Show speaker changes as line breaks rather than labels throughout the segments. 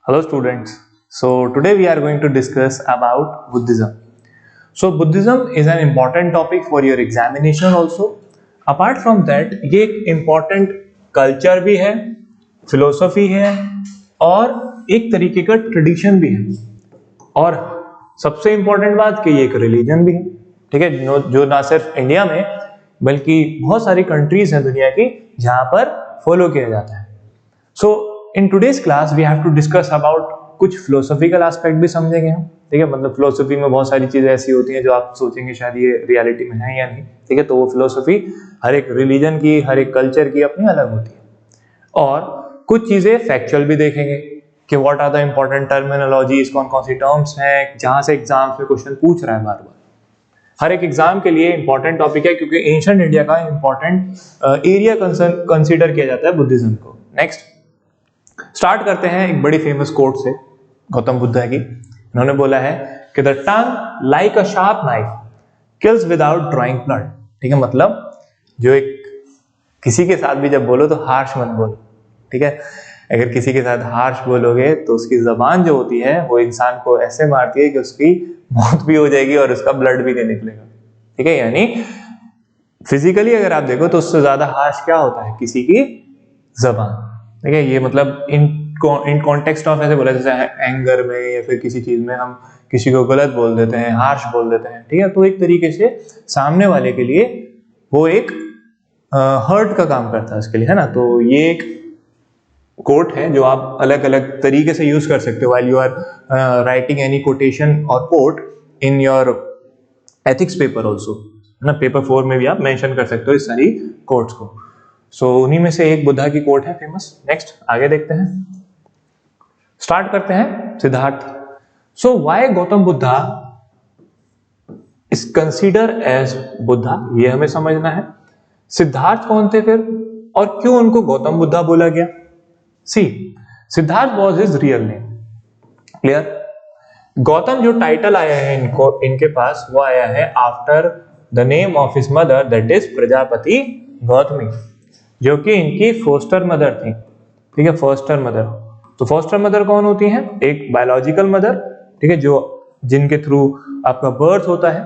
Hello students. So today we are going to discuss about Buddhism. So Buddhism is an important topic for your examination also. Apart from that, ये एक important culture भी है, philosophy है और एक तरीके का tradition भी है और सबसे important बात कि ये एक religion भी है, ठीक है, जो ना सिर्फ इंडिया में बल्कि बहुत सारी कंट्रीज हैं दुनिया की जहां पर फॉलो किया जाता है. So in today's class we have to discuss about कुछ फिलोसॉफिकल एस्पेक्ट भी समझेंगे हम, ठीक है. मतलब फिलोसॉफी में बहुत सारी चीजें ऐसी होती हैं जो आप सोचेंगे शायद ये रियलिटी में है या नहीं, ठीक है. तो वो फिलोसॉफी हर एक रिलीजन की, हर एक कल्चर की अपनी अलग होती है. और कुछ चीजें फैक्चुअल भी देखेंगे कि what are the important terminologies, कौन कौन सी टर्म्स हैं जहां से एग्जाम्स में क्वेश्चन पूछ रहा है बार बार. हर एक एग्जाम के लिए इंपॉर्टेंट टॉपिक है क्योंकि एंशिएंट इंडिया का इंपॉर्टेंट एरिया कंसीडर किया जाता है बुद्धिज्म को. नेक्स्ट स्टार्ट करते हैं एक बड़ी फेमस कोट से गौतम बुद्ध की. उन्होंने बोला है कि the tongue like a sharp knife kills without drawing blood. ठीक है, मतलब जो एक किसी के साथ भी जब बोलो तो हार्श मत बोलो, ठीक है. अगर किसी के साथ हार्श बोलोगे तो उसकी जबान जो होती है वो इंसान को ऐसे मारती है कि उसकी मौत भी हो जाएगी और उसका ब्लड भी नहीं निकलेगा, ठीक है. यानी फिजिकली अगर आप देखो तो उससे ज्यादा हार्श क्या होता है, किसी की जबान, ठीक है. ये मतलब इन कॉन्टेक्स्ट ऑफ ऐसे बोला जैसे एंगर में या फिर किसी चीज में हम किसी को गलत बोल देते हैं, हार्श बोल देते हैं, ठीक है. तो एक तरीके से सामने वाले के लिए वो एक हर्ट का काम करता है उसके लिए, है ना. तो ये एक कोट है जो आप अलग अलग तरीके से यूज कर सकते हो while you are writing any quotation or quote in your ethics paper also, है ना. पेपर 4 में भी आप मेंशन कर सकते हो इस सारी कोट्स को. सो उन्हीं में से एक बुद्धा की कोट है फेमस. नेक्स्ट आगे देखते हैं, स्टार्ट करते हैं Siddhartha. So why Gautam Buddha is consider as Buddha, ये हमें समझना है. सिद्धार्थ कौन थे फिर और क्यों उनको गौतम बुद्धा बोला गया. See Siddhartha was his real name. Clear. Gautam जो टाइटल आया है इनके पास वो आया है after the name of his mother, that is Prajapati Gautami, जो कि इनकी फोस्टर मदर थी, ठीक है. फोस्टर मदर, तो फोस्टर मदर कौन होती है, एक बायोलॉजिकल मदर, ठीक है, जो जिनके थ्रू आपका बर्थ होता है,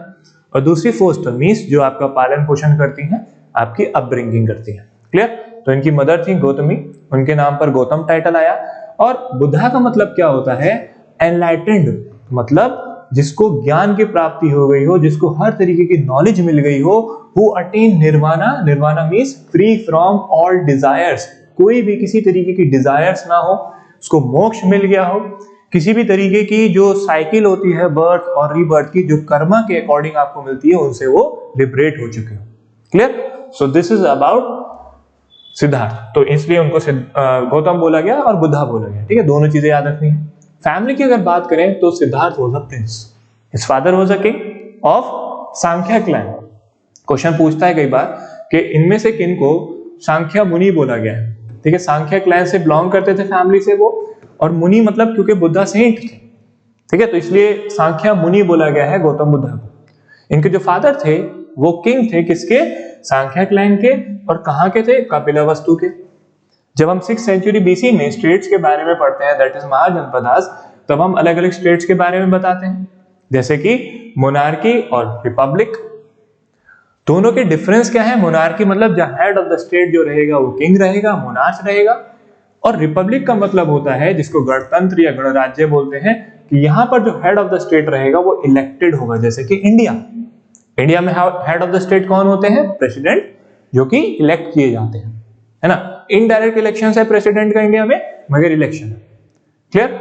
और दूसरी फोस्टर मीन्स जो आपका पालन पोषण करती हैं, आपकी अपब्रिंगिंग करती है. क्लियर. तो इनकी मदर थी गौतमी, उनके नाम पर गौतम टाइटल आया. और बुद्धा का मतलब क्या होता है, एनलाइटेंड, मतलब जिसको ज्ञान की प्राप्ति हो गई हो, जिसको हर तरीके की नॉलेज मिल गई हो, who attain nirvana. nirvana means free from all desires. कोई भी किसी तरीके की डिजायर्स ना हो, उसको मोक्ष मिल गया हो. किसी भी तरीके की जो साइकिल होती है बर्थ और रीबर्थ की, जो कर्मा के अकॉर्डिंग आपको मिलती है, उनसे वो लिबरेट हो चुके हो. Clear. So this is about Siddharth. तो इसलिए उनको गौतम बोला गया और बुद्धा बोला गया, ठीक है. दोनों चीजें याद रखनी है. फैमिली की अगर बात करें तो Siddharth was a prince, his father was a king of Sankhya clan. Question पूछता है कई बार कि इनमें से किन को सांख्या मुनि बोला गया है, ठीक है. सांख्या क्लैन से बिलोंग करते थे फैमिली से वो, और मुनि मतलब क्योंकि बुद्धा सेंट थे, ठीक है, तो इसलिए सांख्या मुनि बोला गया है गौतम बुद्धा को. इनके जो फादर थे वो किंग थे, किसके, सांख्या क्लैन के. और कहां के थे, कपिलवस्तु के. जब हम 6th सेंचुरी बीसी में स्टेट्स के बारे में पढ़ते हैं, दैट इज महाजनपदास, तब हम अलग अलग स्टेट्स के बारे में बताते हैं, जैसे कि मोनार्की और रिपब्लिक. दोनों के डिफरेंस क्या है. मोनार्की मतलब जो हेड ऑफ द स्टेट जो रहेगा वो किंग रहेगा, मोनार्च रहेगा. और रिपब्लिक का मतलब होता है, जिसको गणतंत्र या गणराज्य बोलते हैं, कि यहाँ पर जो हेड ऑफ द स्टेट रहेगा वो इलेक्टेड होगा. जैसे कि इंडिया में हेड ऑफ द स्टेट कौन होते हैं, प्रेसिडेंट, जो कि इलेक्ट किए जाते हैं, है ना. इनडायरेक्ट इलेक्शन है प्रेसिडेंट का इंडिया में, मगर इलेक्शन है. क्लियर.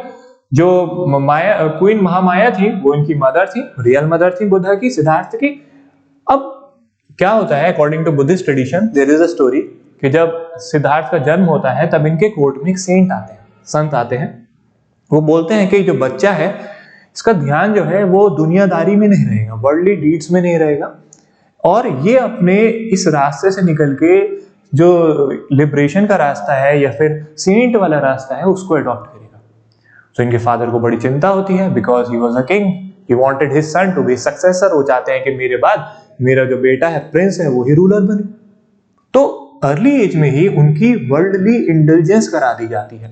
जो माया क्वीन महामाया थी वो इनकी मदर थी, रियल मदर थी बुद्धा की, सिद्धार्थ की. अब क्या होता है, according to Buddhist tradition there is a story कि जब सिद्धार्थ का जन्म होता है तब इनके कोर्ट में एक सेंट आते हैं, संत आते हैं. वो बोलते हैं कि जो बच्चा है इसका ध्यान जो है वो दुनियादारी में नहीं रहेगा, वर्ल्डली डीड्स में नहीं रहेगा, और ये अपने इस रास्ते से निकल के जो लिबरेशन का रास्ता है या फिर सेंट वाला रास्ता है उसको अडॉप्ट करेगा. तो इनके फादर को बड़ी चिंता होती है, because he was a king, he wanted his son to be successor. वो चाहते हैं कि मेरे बाद मेरा जो बेटा है प्रिंस है वो ही रूलर बने. तो अर्ली एज में ही उनकी वर्ल्डली इंटेलिजेंस करा दी जाती है,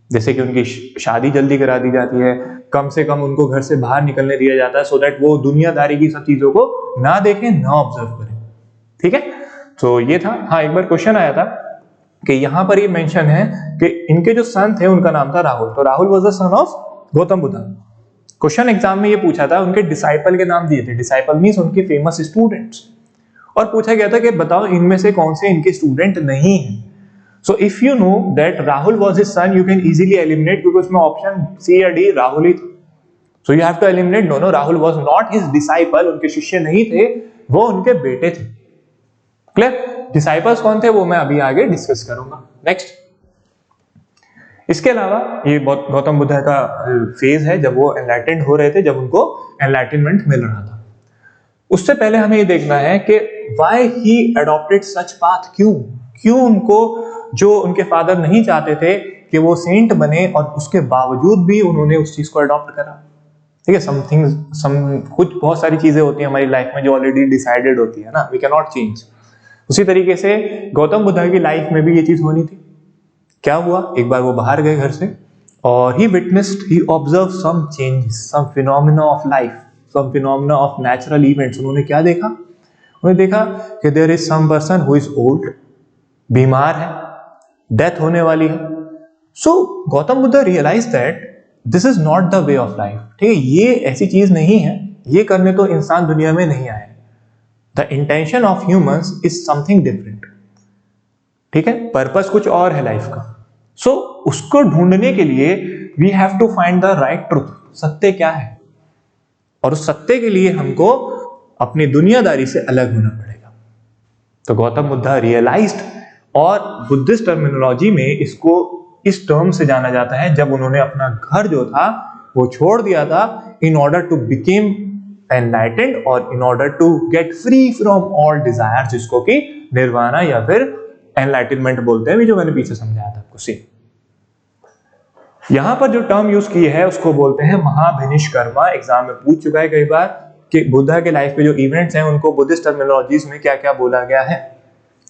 जैसे कि उनकी शादी जल्दी करा दी जाती है, कम से कम उनको घर से बाहर निकलने दिया जाता है, सो दैट वो दुनियादारी की सब चीजों को ना देखें, ना ऑब्जर्व करें। ठीक है, तो ये था। हाँ, एक बार क्वेश्चन आया था कि यहाँ पर ये मेंशन है कि इनके जो सन थे उनका नाम था राहुल, तो Rahul was the son of Gautam Buddha. Question exam में ये पूछा था, उनके डिसाइपल के नाम दिए थे, डिसाइपल मींस उनके फेमस स्टूडेंट्स, और पूछा गया था कि बताओ इनमें से कौन से इनके स्टूडेंट नहीं हैं। So if you know that Rahul was his son, you can easily eliminate, क्योंकि उसमें ऑप्शन सी या डी राहुल ही था। So you have to eliminate, no Rahul was not his disciple, उनके शिष्य नहीं थे, वो उनके बेटे थे। क्लियर? डिसाइपल्स कौन थे वो मैं अभी आगे डिस्कस करूंगा। नेक्स्ट, इसके अलावा ये गौतम बुद्ध का फेज है जब वो एनलाइटेंड हो रहे थे, जब उनको एनलाइटनमेंट मिल रहा था। उससे पहले हमें ये देखना है कि why he adopted such path, क्यों उनको, जो उनके फादर नहीं चाहते थे कि वो सेंट बने, और उसके बावजूद भी उन्होंने उस चीज को अडॉप्ट करा। ठीक है, कुछ बहुत सारी चीजें होती हैं हमारी लाइफ में जो ऑलरेडी डिसाइडेड होती है ना, वी कैन नॉट चेंज। उसी तरीके से गौतम बुद्ध की लाइफ में भी ये चीज होनी थी। क्या हुआ, एक बार वो बाहर गए घर से, और he witnessed, he observe some changes, some phenomena of life, some phenomena of natural events. उन्होंने क्या देखा? उन्होंने देखा कि there is some person who is old, बीमार है, डेथ होने वाली है। So Gautam Buddha realize that this is not the way of life. ठीक है, ये ऐसी चीज नहीं है, ये करने तो इंसान दुनिया में नहीं आए। The intention of humans is something different. ठीक है, पर्पस कुछ और है लाइफ का। सो उसको ढूंढने के लिए we have to find the right truth, सत्य क्या है, और उस सत्य के लिए हमको अपनी दुनियादारी से अलग होना पड़ेगा। तो गौतम बुद्ध रियलाइज्ड, और बुद्धिस्ट टर्मिनोलॉजी में इसको इस टर्म से जाना जाता है, जब उन्होंने अपना घर जो था वो छोड़ दिया था in order to become enlightened, और in order to get free from all desire, जिसको कि निर्वाणा या फिर एनलाइटनमेंट बोलते हैं, जो मैंने पीछे समझाया था आपको। सी यहां पर जो टर्म यूज की है उसको बोलते हैं महाभिनिष्कर्मा। एग्जाम में पूछ चुका है कई बार कि बुद्धा के लाइफ पे जो इवेंट्स हैं उनको बुद्धिस्ट टर्मिनोलॉजीज में क्या क्या बोला गया है।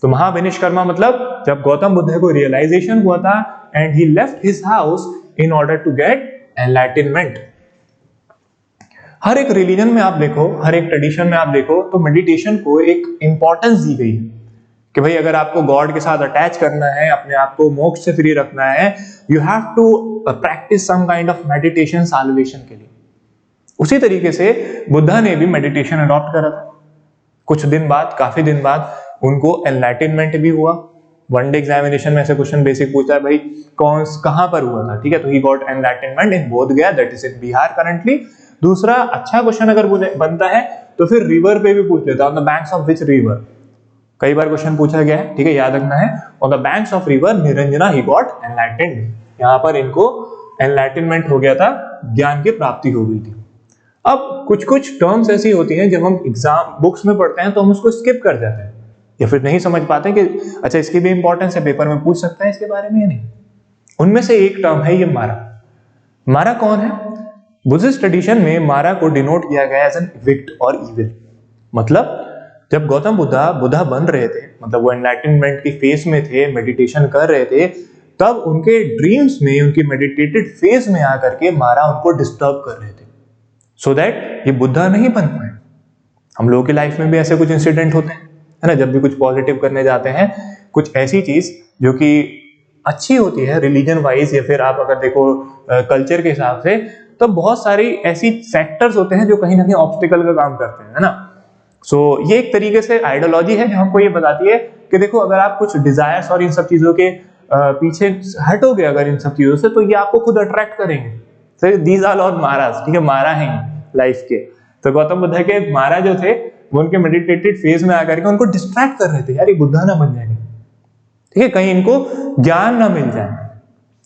तो महाभिनिष्कर्मा मतलब जब गौतम बुद्ध को रियलाइजेशन हुआ था and he left his house in order to get enlightenment. हर एक रिलीजन में आप देखो, हर एक ट्रेडिशन में आप देखो, तो मेडिटेशन को एक इंपॉर्टेंस दी गई कि भाई अगर आपको गॉड के साथ अटैच करना है, अपने आप को मोक्ष से फ्री रखना है, you have to practice some kind of meditation salvation के लिए। उसी तरीके से बुद्धा ने भी मेडिटेशन अडॉप्ट करा था। कुछ दिन बाद, काफी दिन बाद उनको एनलाइटनमेंट भी हुआ। वन डे एग्जामिनेशन में ऐसे क्वेश्चन बेसिक पूछता है, भाई कहां पर हुआ था? ठीक है, तो ही गॉट एनलाइटनमेंट इन बोध गया, that is in Bihar currently. दूसरा अच्छा क्वेश्चन अगर बनता है तो फिर रिवर पे भी पूछ लेता है, on the banks of which river. कई बार क्वेश्चन पूछा गया है, ठीक है, याद रखना है। On the banks of river Niranjana he got enlightened. यहाँ पर इनको एनलाइटनमेंट हो गया था, ज्ञान की प्राप्ति हो गई थी। अब कुछ कुछ टर्म्स ऐसी होती हैं जब हम एग्जाम बुक्स में पढ़ते हैं तो हम उसको स्किप कर जाते हैं, या फिर नहीं समझ पाते कि अच्छा इसकी भी इंपॉर्टेंस है, पेपर में पूछ सकता है इसके बारे में या नहीं। उनमें से एक टर्म है ये मारा। मारा कौन है? बुद्धिस्ट ट्रेडिशन में मारा को डिनोट किया गया एज एन विक्ट और इविल। मतलब जब गौतम बुद्धा बन रहे थे, मतलब वो एनलाइटनमेंट की फेज में थे, मेडिटेशन कर रहे थे, तब उनके ड्रीम्स में, उनकी मेडिटेटेड फेज में आकर के मारा उनको डिस्टर्ब कर रहे थे, सो दैट ये बुद्धा नहीं बन पाए। हम लोगों की लाइफ में भी ऐसे कुछ इंसिडेंट होते हैं, है ना, जब भी कुछ पॉजिटिव करने जाते हैं, कुछ ऐसी चीज जो कि अच्छी होती है रिलीजन वाइज, या फिर आप अगर देखो कल्चर के हिसाब से, तो बहुत सारी ऐसी फैक्टर्स होते हैं जो कहीं ना कहीं ऑब्स्टिकल का काम करते हैं, है ना। सो ये एक तरीके से आइडियोलॉजी है जो हमको ये बताती है कि देखो अगर आप कुछ डिजायर्स और इन सब चीजों के पीछे हटोगे अगर इन सब चीजों से, तो ये आपको खुद अट्रैक्ट करेंगे। सो दीज आर ऑल मारास, ठीक है, मारा है लाइफ के। तो गौतम बुद्ध के मारा जो थे वो उनके मेडिटेटेड फेज में आकर के उनको डिस्ट्रैक्ट कर रहे थे, यार ये बुद्धा ना बन जाएंगे, ठीक है, कहीं इनको ज्ञान ना मिल जाए।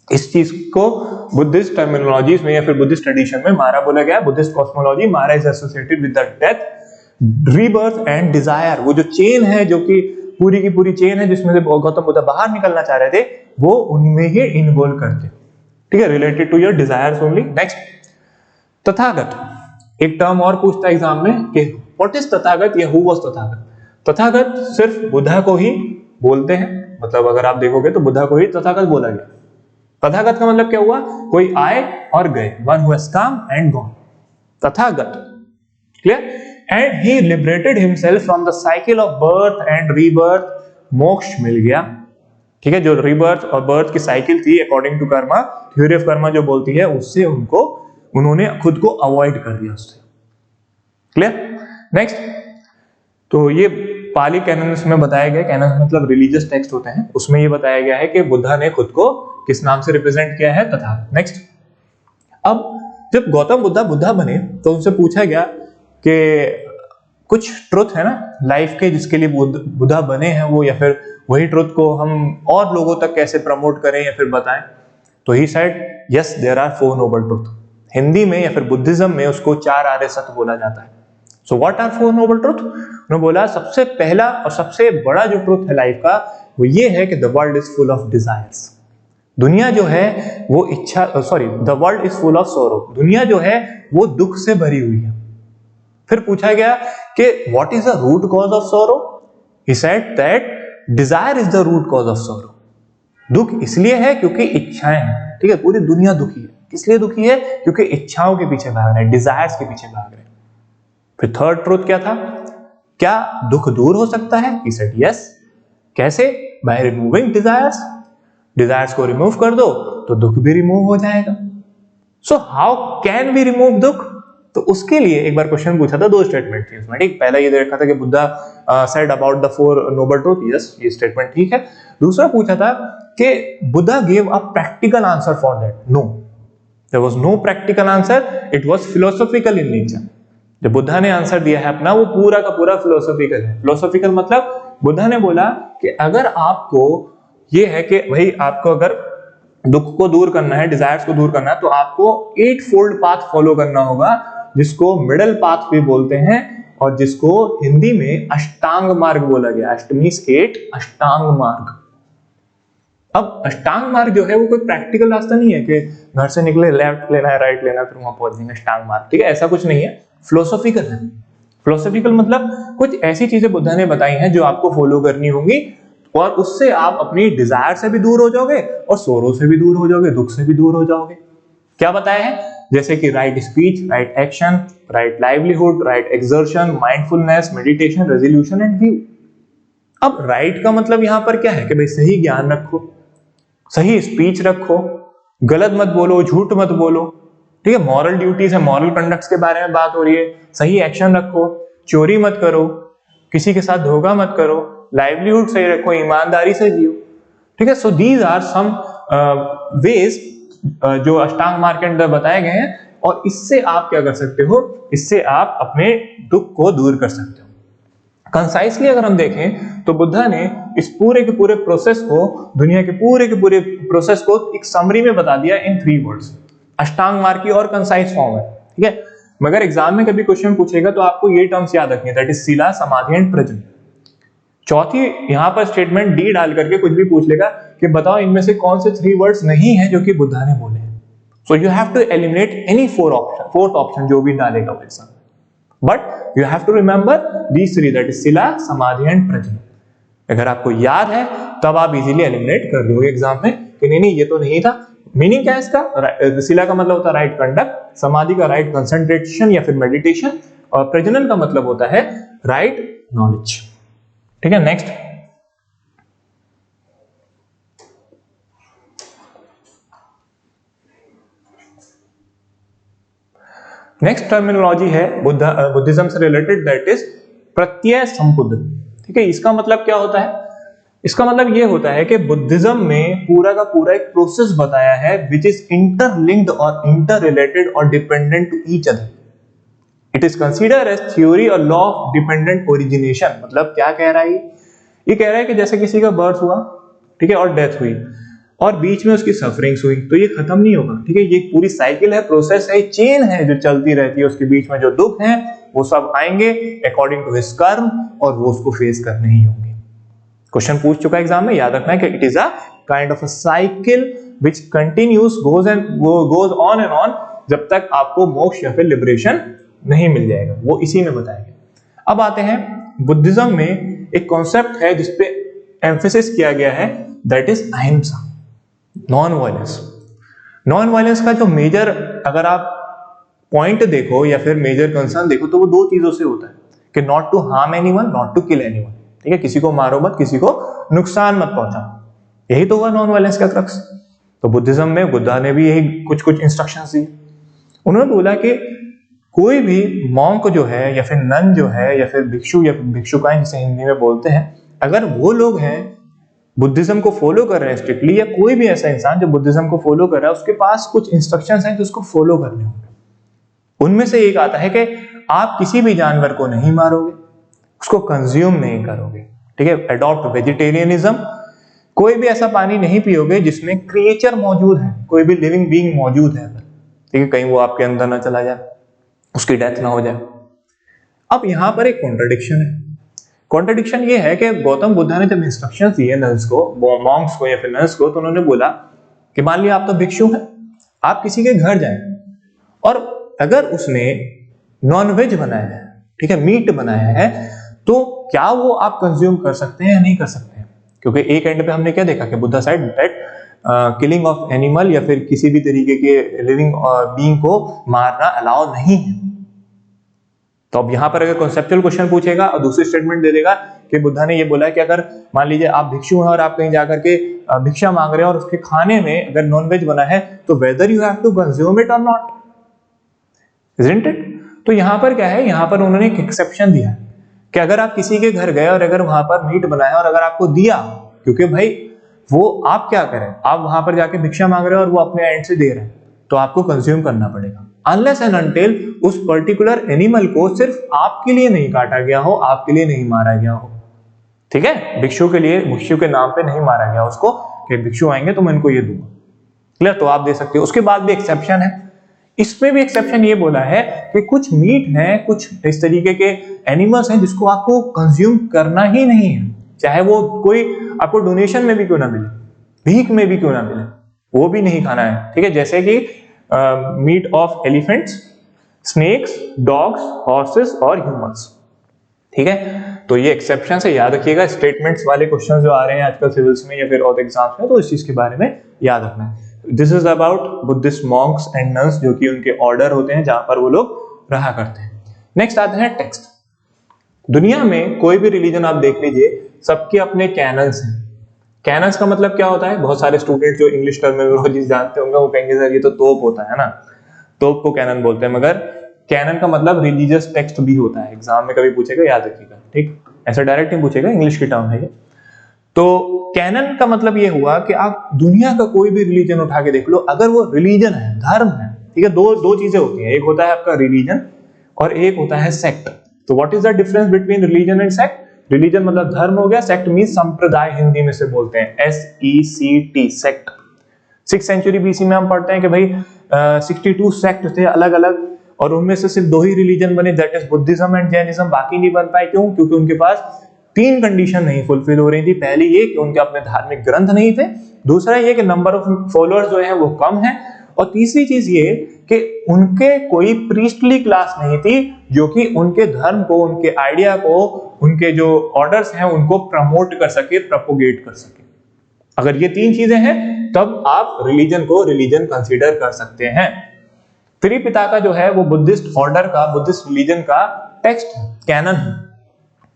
इस चीज को बुद्धिस्ट टर्मिनोलॉजीज में या फिर बुद्धिस्ट ट्रेडिशन में मारा बोला गया। बुद्धिस्ट कॉस्मोलॉजी, मारा is associated with the death, rebirth and desire. वो जो चेन है, जो कि पूरी की पूरी चेन है जिसमें से गौतम बुद्ध बाहर निकलना चाह रहे थे, वो उनमें ही इन्वॉल्व करते, ठीक है, related to your desires only. Next, Tathagata. एक टर्म और पूछता है एग्जाम में कि व्हाट इज तथागत या हु वाज तथागत। तथागत सिर्फ बुद्धा को ही बोलते हैं, मतलब अगर आप देखोगे तो बुद्धा को ही तथागत बोला गया। तथागत का मतलब क्या हुआ? कोई आए और गए, one who has come and gone, Tathagata. Clear? And he liberated himself from the cycle of birth and rebirth, मोक्ष मिल गया। ठीक है, जो रीबर्थ और बर्थ की साइकिल थी according to karma, theory of karma जो बोलती है, उससे उन्होंने खुद को अवॉइड कर दिया उससे। क्लियर? नेक्स्ट, तो ये पाली कैनन्स में बताया गया, कैनन्स मतलब रिलीजियस टेक्स्ट होते हैं, उसमें ये बताया गया है कि बुद्धा ने खुद को किस नाम से रिप्रेजेंट किया है? तथा। नेक्स्ट, अब जब गौतम बुद्धा बने तो उनसे पूछा गया कि कुछ ट्रुथ है ना लाइफ के जिसके लिए बुद्धा बने हैं वो, या फिर वही ट्रुथ को हम और लोगों तक कैसे प्रमोट करें या फिर बताएं। तो he said yes there are 4 noble truth. Hindi में या फिर बुद्धिज्म में उसको 4 आर्य सत्य बोला जाता है। So what are 4 noble truth? उन्होंने बोला सबसे पहला और सबसे बड़ा जो ट्रुथ है लाइफ का वो ये है कि the world is full of desires. दुनिया जो है वो the world is full of सोरो। दुनिया जो है वो दुख से भरी हुई है। फिर पूछा गया कि what is the root cause of sorrow? He said that desire is the root cause of sorrow. दुख इसलिए है क्योंकि इच्छाएं हैं। ठीक है, पूरी दुनिया दुखी है। किस लिए दुखी है? क्योंकि इच्छाओं के पीछे भाग रहे हैं, डिजायर्स के पीछे भाग रहे हैं। फिर थर्ड ट्रुथ क्या था? क्या दुख दूर हो सकता है? He said yes। कैसे? By removing desires। डिजायर्स को रिमूव कर दो तो दुख भी रिमूव हो जाएगा। So how can we remove दुख? तो उसके लिए एक बार क्वेश्चन पूछा था, 2 स्टेटमेंट थी उसमें। ठीक, पहला ये देखा था कि Buddha said about the 4 noble truth। Yes, ये स्टेटमेंट ठीक है। दूसरा पूछा था कि Buddha gave a practical answer for that। No, there was no practical answer, it was philosophical in nature। जो बुद्धा ने आंसर दिया है अपना वो पूरा का पूरा फिलोसॉफिकल है। फिलोसॉफिकल मतलब बुद्धा ने बोला कि अगर आपको ये है कि भाई आपको अगर दुख को दूर करना है, डिजायर्स को दूर करना है, तो आपको 8 फोल्ड पाथ फॉलो करना होगा, जिसको मिडल पाथ भी बोलते हैं और जिसको हिंदी में अष्टांग मार्ग बोला गया। अष्ट मींस 8, अष्टांग मार्ग। अब अष्टांग मार्ग जो है वो कोई प्रैक्टिकल रास्ता नहीं है कि घर से निकले लेफ्ट लेना है, राइट लेना है, फिर वहां पहुंच जाएंगे अष्टांग मार्ग। ठीक है, ऐसा कुछ नहीं है, फिलोसॉफिकल है। फिलोसॉफिकल मतलब कुछ ऐसी चीजें बुद्धा ने बताई हैं जो आपको फॉलो करनी होंगी और उससे आप अपनी डिजायर से भी दूर हो जाओगे और सोरो से भी दूर हो जाओगे, दुख से भी दूर हो जाओगे। क्या बताया है? जैसे कि right speech, right action, right livelihood, right exertion, mindfulness, meditation, resolution and view. अब राइट का मतलब यहां पर क्या है कि भाई सही ज्ञान रखो, सही स्पीच रखो, गलत मत बोलो, झूठ मत बोलो। ठीक है, मॉरल ड्यूटीज है, मॉरल कंडक्ट्स के बारे में बात हो रही है। सही एक्शन रखो, चोरी मत करो, किसी के साथ धोखा मत करो, लाइवलीहुड सही रखो, ईमानदारी से जियो। ठीक है, so these are some ways जो अष्टांग मार्ग के अंदर बताए गए हैं और इससे आप क्या कर सकते हो? इससे आप अपने दुख को दूर कर सकते हो। कंसाइसली अगर हम देखें तो बुद्धा ने इस पूरे के पूरे प्रोसेस को, दुनिया के पूरे प्रोसेस को एक समरी में बता दिया इन 3 वर्ड्स। अष्टांग मार्ग की और कंसाइज फॉर्म है। ठीक है, मगर एग्जाम में कभी क्वेश्चन पूछेगा तो आपको ये टर्म्स याद रखनी है, दैट इज शिला, समाधि एंड प्रज्ञा। चौथी यहां पर स्टेटमेंट डी डाल करके कुछ भी पूछ लेगा कि बताओ इनमें से कौन से 3 वर्ड्स नहीं है जो कि बुद्धा ने बोले हैं। So you have to eliminate any 4th option जो भी डालेगा वो exam. But you have to remember these 3, that is शिला, समाधि एंड प्रज्ञा। अगर आपको याद है तब आप इजीली एलिमिनेट कर दोगे एग्जाम में कि नहीं ये तो नहीं था। मीनिंग क्या है इसका? शिला का मतलब होता है राइट कंडक्ट, समाधि का राइट कंसंट्रेशन या फिर मेडिटेशन, और प्रजनन का मतलब होता है राइट नॉलेज। ठीक है, नेक्स्ट टर्मिनोलॉजी है बुद्धिज्म से रिलेटेड, दैट इज प्रत्यय संपुद्ध। ठीक है, इसका मतलब क्या होता है? इसका मतलब यह होता है कि बुद्धिज्म में पूरा का पूरा एक प्रोसेस बताया है विच इज इंटरलिंक्ड और इंटर रिलेटेड और dependent to each other. It is considered as theory और लॉ ऑफ डिपेंडेंट ओरिजिनेशन। मतलब क्या कह रहा है ये कह रहा है कि जैसे किसी का बर्थ हुआ, ठीक है, और डेथ हुई और बीच में उसकी सफरिंग्स हुई, तो ये खत्म नहीं होगा। ठीक है, ये पूरी साइकिल है, प्रोसेस है, चेन है जो चलती रहती है। उसके बीच में जो दुख है वो सब आएंगे अकॉर्डिंग टू हिज कर्म और वो उसको फेस करने ही होंगे। क्वेश्चन पूछ चुका है एग्जाम में, याद रखना है कि it is a kind of a cycle which continuous goes on and on जब तक आपको मोक्ष या फिर लिबरेशन नहीं मिल जाएगा। वो इसी में बताएगा। अब आते हैं बुद्धिज्म में एक कॉन्सेप्ट है जिसपे एम्फेसिस किया गया है, दैट इज अहिंसा, नॉन वायलेंस। नॉन वायलेंस का जो मेजर अगर आप पॉइंट देखो या फिर मेजर कंसर्न देखो तो वो दो चीजों से होता है कि not to harm anyone, not to kill anyone. ठीक है, किसी को मारो मत, किसी को नुकसान मत पहुंचाओ, यही तो हुआ नॉन वायलेंस का क्रक्स। तो बुद्धिज्म में बुद्धा ने भी यही कुछ इंस्ट्रक्शंस दी। उन्होंने बोला कि कोई भी मॉन्क जो है या फिर नन जो है या फिर भिक्षु या भिक्षुकाएं जिसे हिंदी में बोलते हैं, अगर वो लोग हैं बुद्धिज्म को फॉलो कर रहे हैं स्ट्रिक्टली, या कोई भी ऐसा इंसान जो बुद्धिज्म को फॉलो कर रहा है, उसके पास कुछ इंस्ट्रक्शंस हैं जो उसको फॉलो करने होंगे। उनमें से एक आता है कि आप किसी भी जानवर को नहीं मारोगे, उसको कंज्यूम नहीं करोगे। ठीक है, अडॉप्ट वेजिटेरियनिज्म, कोई भी ऐसा पानी नहीं पियोगे जिसमें क्रिएचर मौजूद है, कोई भी लिविंग बीइंग मौजूद है। ठीक है, कहीं वो आपके अंदर ना चला जाए, उसकी डेथ ना हो जाए। अब यहां पर एक कॉन्ट्रडिक्शन है। कॉन्ट्रडिक्शन ये है कि गौतम बुद्धा ने जब इंस्ट्रक्शंस दिए नन्स को, मॉन्क्स को या फिर नन्स को, तो उन्होंने बोला कि मान लिया आप तो भिक्षु हैं, आप किसी के घर जाएं और अगर उसने नॉनवेज बनाया है, ठीक है, मीट बनाया है, तो क्या वो आप कंज्यूम कर सकते हैं या नहीं कर सकते हैं? क्योंकि एक एंड पे हमने क्या देखा कि Buddha side that killing of animal या फिर किसी भी तरीके के लिविंग बीइंग को मारना अलाउ नहीं है। तो अब यहां पर अगर कॉन्सेप्चुअल क्वेश्चन पूछेगा और दूसरी स्टेटमेंट दे देगा कि बुद्धा ने ये बोला है कि अगर मान लीजिए आप भिक्षु हैं और आप कहीं जाकर के भिक्षा मांग रहे हैं और उसके खाने में अगर नॉनवेज बना है, तो whether you have to consume it और नॉट, इजंट इट? तो यहां पर क्या है, यहां पर उन्होंने एक एक्सेप्शन दिया है कि अगर आप किसी के घर गए और अगर वहां पर मीट बनाया और अगर आपको दिया, क्योंकि भाई वो आप क्या करें, आप वहां पर जाके भिक्षा मांग रहे हो और वो अपने एंड से दे रहे हैं, तो आपको कंज्यूम करना पड़ेगा, अनलेस एंड अनटिल उस पर्टिकुलर एनिमल को सिर्फ आपके लिए नहीं काटा गया हो, आपके लिए नहीं मारा गया हो। ठीक है, भिक्षु के लिए, भिक्षु के नाम पे नहीं मारा गया उसको कि भिक्षु आएंगे तो मैं इनको ये दूंगा, क्लियर? तो आप दे सकते हो। उसके बाद भी एक्सेप्शन है, इसमें भी एक्सेप्शन ये बोला है कि कुछ मीट है, कुछ इस तरीके के एनिमल्स हैं जिसको आपको कंज्यूम करना ही नहीं है, चाहे वो कोई आपको डोनेशन में भी क्यों ना मिले, भीख में भी क्यों ना मिले, वो भी नहीं खाना है। ठीक है, जैसे कि meat of elephants, snakes, dogs, horses और ह्यूमंस। ठीक है, तो ये एक्सेप्शन से याद रखिएगा, स्टेटमेंट्स वाले क्वेश्चन जो आ रहे हैं आजकल सिविल्स में या फिर और एग्जाम्स में, तो इस चीज के बारे में याद रखना है। This is about Buddhist Monks and nuns, जो कि उनके ऑर्डर होते हैं जहां पर वो लोग रहा करते हैं। नेक्स्ट आते हैं टेक्स्ट। दुनिया में कोई भी रिलीजन आप देख लीजिए, सबके अपने कैनन्स हैं। कैनन्स का मतलब क्या होता है? बहुत सारे स्टूडेंट जो इंग्लिश टर्मिनोलॉजी जानते होंगे वो कहेंगे सर ये तो तोप होता है ना, तोप को कैनन बोलते हैं, मगर कैनन का मतलब रिलीजियस टेक्स्ट भी होता है। एग्जाम में कभी पूछेगा, याद रखिएगा, ठीक? ऐसा डायरेक्ट नहीं पूछेगा, इंग्लिश की टर्म है ये। तो कैनन का मतलब ये हुआ कि आप दुनिया का कोई भी रिलीजन उठा के देख लो, अगर वो रिलीजन है, धर्म है, ठीक है, दो चीजें होती हैं, एक होता है आपका रिलीजन और एक होता है सेक्ट। तो what is the difference between religion and sect? Religion मतलब धर्म हो गया, सेक्ट मींस संप्रदाय, हिंदी में से बोलते हैं SECT, sect. 6th century BC में हम पढ़ते हैं कि भाई 62 सेक्ट थे अलग अलग, और उनमें से सिर्फ 2 ही रिलीजन बने, that is Buddhism and Jainism. बाकी नहीं बन पाए, क्यों? क्योंकि उनके पास 3 कंडीशन नहीं फुलफिल हो रही थी। पहली ये कि उनके अपने धार्मिक ग्रंथ नहीं थे, दूसरा ये कि नंबर ऑफ फॉलोअर्स जो है वो कम है, और तीसरी चीज ये कि उनके कोई प्रीस्टली क्लास नहीं थी जो कि उनके धर्म को, उनके आइडिया को, उनके जो ऑर्डर्स हैं उनको प्रमोट कर सके, प्रोपोगेट कर सके। अगर ये 3 चीजें हैं तब आप रिलीजन को रिलीजन कंसीडर कर सकते हैं। त्रिपिटका जो है वो बुद्धिस्ट ऑर्डर का, बुद्धिस्ट रिलीजन का टेक्स्ट कैनन है,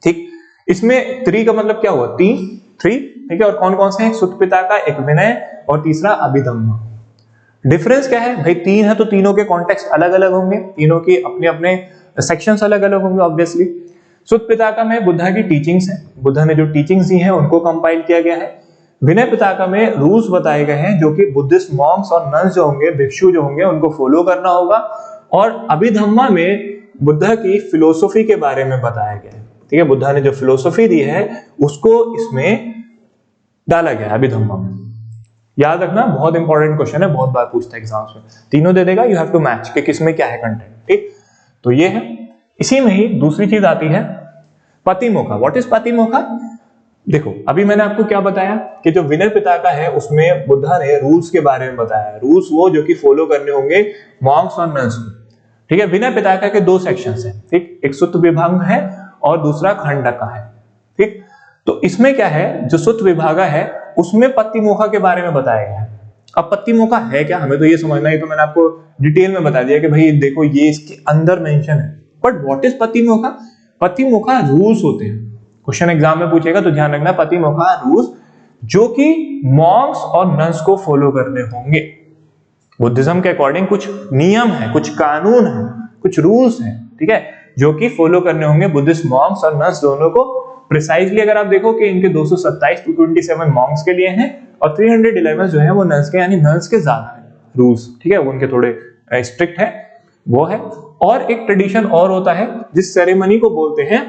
ठीक? इसमें 3 का मतलब क्या हुआ? 3, ठीक है। और कौन कौन से हैं? सुत्त पिटका, एक विनय और तीसरा अभिधम्मा। डिफरेंस क्या है भाई? 3 है तो तीनों के कॉन्टेक्स्ट अलग अलग होंगे, तीनों के अपने अपने सेक्शंस अलग अलग होंगे ऑब्वियसली। सुत्त पिटका में बुद्धा की टीचिंग्स है, बुद्धा ने जो टीचिंग्स दी हैं उनको कंपाइल किया गया है। विनय पिटका में रूल्स बताए गए हैं जो कि बुद्धिस्ट मॉन्क्स और नन्स जो होंगे, भिक्षु जो होंगे, उनको फॉलो करना होगा। और अभिधम्मा में बुद्धा की फिलोसफी के बारे में बताया गया है, ठीक है। बुद्धा ने जो फिलोसफी दी है उसको इसमें डाला गया है अभिधम्मा में। याद रखना, बहुत इंपॉर्टेंट क्वेश्चन है, बहुत बार पूछता है एग्जाम्स में। तीनों दे देगा, यू हैव टू मैच कि किसमें क्या है कंटेंट, ठीक? तो ये है। इसी में ही दूसरी चीज आती है पतिमोक्ष। What is पतिमोक्ष? देखो, अभी मैंने आपको क्या बताया कि जो विनय पिटका है उसमें बुद्धा ने रूल्स के बारे में बताया है, रूल्स वो जो कि फॉलो करने होंगे मॉन्क्स और नन्स को, ठीक है। विनय पिटका के 2 सेक्शंस हैं, ठीक? एक सुत्त विभाग है और दूसरा खंडक है, ठीक? तो इसमें क्या है, जो सुत्त विभाग है उसमें पतिमोक्ष के बारे में बताया गया है। अब पत्तिमोक्खा है क्या, हमें तो ये समझना है, तो मैंने आपको डिटेल में बता दिया कि भाई देखो ये इसके अंदर मेंशन है। But what is Patimokkha? Patimokkha rules होते हैं, क्वेश्चन एग्जाम में पूछेगा तो ध्यान रखना, पत्तिमोक्खा रूल्स जो कि मॉन्क्स और नन्स को फॉलो करने होंगे। बुद्धिज्म के अकॉर्डिंग कुछ नियम है, कुछ कानून है, कुछ रूल्स हैं, ठीक है, जो कि फॉलो करने होंगे बुद्धिस्ट मॉन्क्स और नन्स दोनों को। प्रिसाइजली अगर आप देखो कि इनके 227 टू 27 मॉन्क्स के लिए हैं और 311 जो है वो नन्स के, यानी नन्स के ज्यादा है रूल्स, ठीक है, वो उनके थोड़े स्ट्रिक्ट है, वो है। और एक ट्रेडिशन और होता है जिस सेरेमनी को बोलते हैं,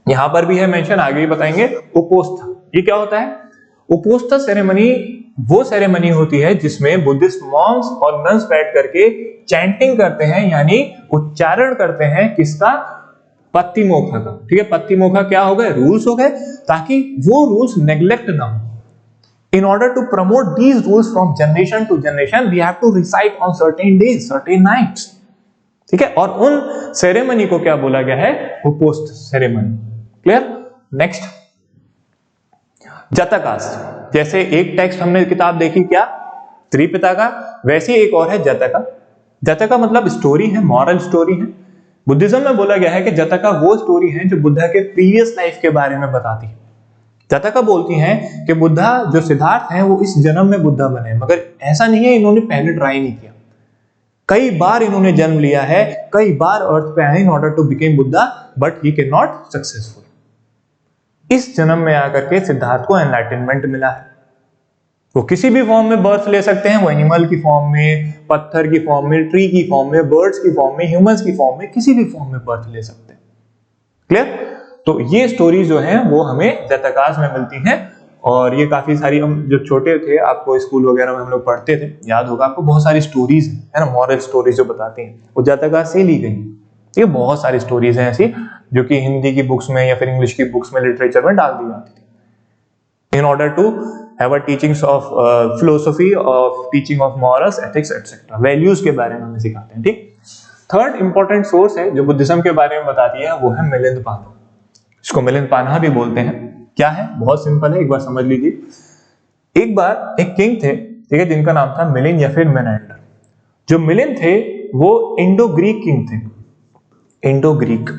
यहां पर भी है मेंशन, आगे ही बताएंगे, उपोस्था। ये क्या होता है? उपोस्था सेरेमनी वो सेरेमनी होती है जिसमें बुद्धिस्ट मॉन्क्स और नन्स बैठ करके चैंटिंग करते हैं, यानी उच्चारण करते हैं किसका? पत्तिमोक्खा का, ठीक है। पत्तिमोक्खा क्या हो गए? रूल्स हो गए, ताकि वो रूल्स नेग्लेक्ट ना हो। In order to promote these rules from generation to generation, we have to recite on certain days, certain nights, ठीक है। और उन सेरेमनी को क्या बोला गया है? उपोस्थ सेरेमनी। क्लियर? नेक्स्ट, जातकास। जैसे एक टेक्स्ट हमने किताब देखी क्या, त्रिपिता का, वैसे एक और है जातका। जातका मतलब स्टोरी है, मॉरल स्टोरी है। बुद्धिज्म में बोला गया है कि जातका वो स्टोरी है जो बुद्धा के प्रीवियस लाइफ के बारे में बताती है। जातका बोलती हैं कि बुद्धा जो सिद्धार्थ हैं वो इस जन्म में बुद्धा बने, मगर ऐसा नहीं है, इन्होंने पहले ट्राई नहीं किया, कई बार इन्होंने जन्म लिया है, कई बार अर्थ पे आए in order to become Buddha, but he can not successful. इस जन्म में आकर के सिद्धार्थ को एनलाइटनमेंट मिला है। वो किसी भी फॉर्म में बर्थ ले सकते हैं, वो एनिमल की फॉर्म में, पत्थर की फॉर्म में, ट्री की फॉर्म में, बर्ड्स की फॉर्म में, ह्यूमंस की फॉर्म में, किसी भी फॉर्म में बर्थ ले सकते हैं। क्लियर? तो ये स्टोरी जो है वो हमें जातकास में मिलती हैं, और ये काफी सारी, हम जब छोटे थे आपको स्कूल वगैरह में हम लोग पढ़ते थे, याद होगा आपको, बहुत सारी स्टोरीज है ना, मॉरल स्टोरीज जो बताती हैं वो जातकास से ली गई। ये बहुत सारी स्टोरीज हैं ऐसी जो कि हिंदी की बुक्स में या फिर इंग्लिश की बुक्स में, लिटरेचर में डाल दी जाती थी, in order to have a teachings of philosophy, of teaching of morals, ethics et cetera, values के बारे में हमें सिखाते हैं, ठीक। थर्ड इंपॉर्टेंट सोर्स है जो बुद्धिज्म के बारे में बताती है, वो है मिलिंद पानो। इसको मिलिंद पान्हा भी बोलते हैं। क्या है? बहुत सिंपल है, एक बार समझ लीजिए। एक बार एक किंग थे, ठीक है, जिनका नाम था मिलिंद या फिर मेनेंडर। जो मिलिंद थे वो इंडो ग्रीक किंग थे, इंडो ग्रीक,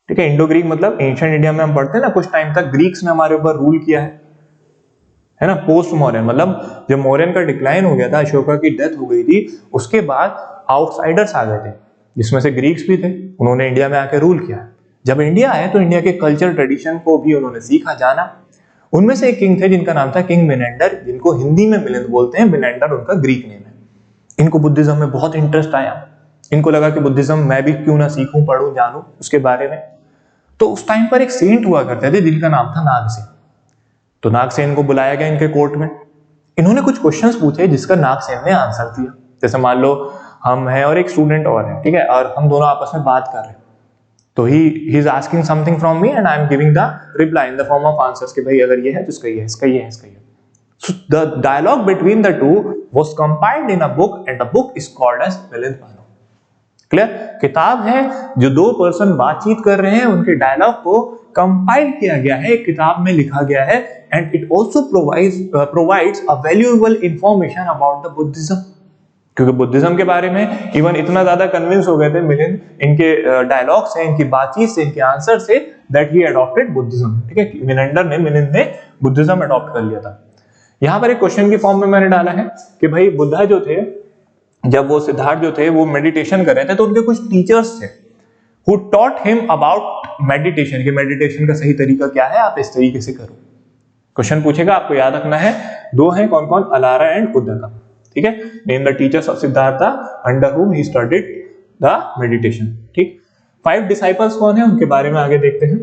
ठीक है। इंडो ग्रीक मतलब एंशिएंट इंडिया में हम पढ़ते हैं ना, कुछ टाइम तक ग्रीक्स ने हमारे ऊपर रूल किया है ना। पोस्ट मौर्यन मतलब जब मौर्यन का डिक्लाइन हो गया था, अशोका की डेथ हो गई थी, उसके बाद आउटसाइडर्स आ गए थे, जिसमें से ग्रीक्स भी थे, उन्होंने इंडिया में आके रूल किया। जब इंडिया आए तो इंडिया के कल्चर ट्रेडिशन को भी उन्होंने सीखा, जाना। उनमें से एक किंग थे जिनका नाम था किंग मेनेंडर, जिनको हिंदी में मिलिंद बोलते हैं, मेनेंडर उनका ग्रीक नेम है। इनको बुद्धिज्म में बहुत इंटरेस्ट आया, इनको लगा कि बुद्धिज्म मैं भी क्यों ना सीखूं, पढ़ूं, जानूं उसके बारे में। तो उस टाइम पर एक सेंट हुआ करते थे जिनका नाम था नागसेन। तो नागसेन को बुलाया गया इनके कोर्ट में, इन्होंने कुछ क्वेश्चंस पूछे जिसका नागसेन ने आंसर दिया। जैसे मान लो हम हैं और एक स्टूडेंट और है, ठीक है, और हम दोनों आपस में बात कर रहे हैं, तो he is asking something from me and I am giving the reply in the form of answers कि भाई अगर ये है तो इसका ये है, इसका ये है, इसका ये है। So the dialogue between the two was compiled in a book and the book is called as Milind पानो। क्लियर? किताब है जो दो पर्सन बातचीत कर रहे हैं, उनके डायलॉग को कंपाइल किया गया है, एक किताब में लिखा गया है, and it also provides a valuable information about the Buddhism। क्योंकि बुद्धिज्म के बारे में इवन इतना ज्यादा कन्विंस हो गए थे मिलिंद इनके डायलॉग से, इनकी बातचीत से, इनके आंसर से, दैट ही अडॉप्टेड बुद्धिज्म, ठीक है। मेनेंडर ने, मिलिंद ने बुद्धिज्म अडॉप्ट कर लिया था। यहां पर एक क्वेश्चन के फॉर्म में मैंने डाला है कि भाई बुद्धा जो थे, जब वो सिद्धार्थ जो थे वो मेडिटेशन कर रहे थे, तो उनके कुछ टीचर्स थे who taught him about meditation, कि मेडिटेशन का सही तरीका क्या है, आप इस तरीके से करो। क्वेश्चन पूछेगा, आपको याद रखना है, दो हैं, कौन कौन? अलारा एंड उद्दका, ठीक है। Name the teachers of Siddharth under हुम ही स्टडीड द मेडिटेशन, ठीक। 5 डिसाइपल्स कौन है, उनके बारे में आगे देखते हैं।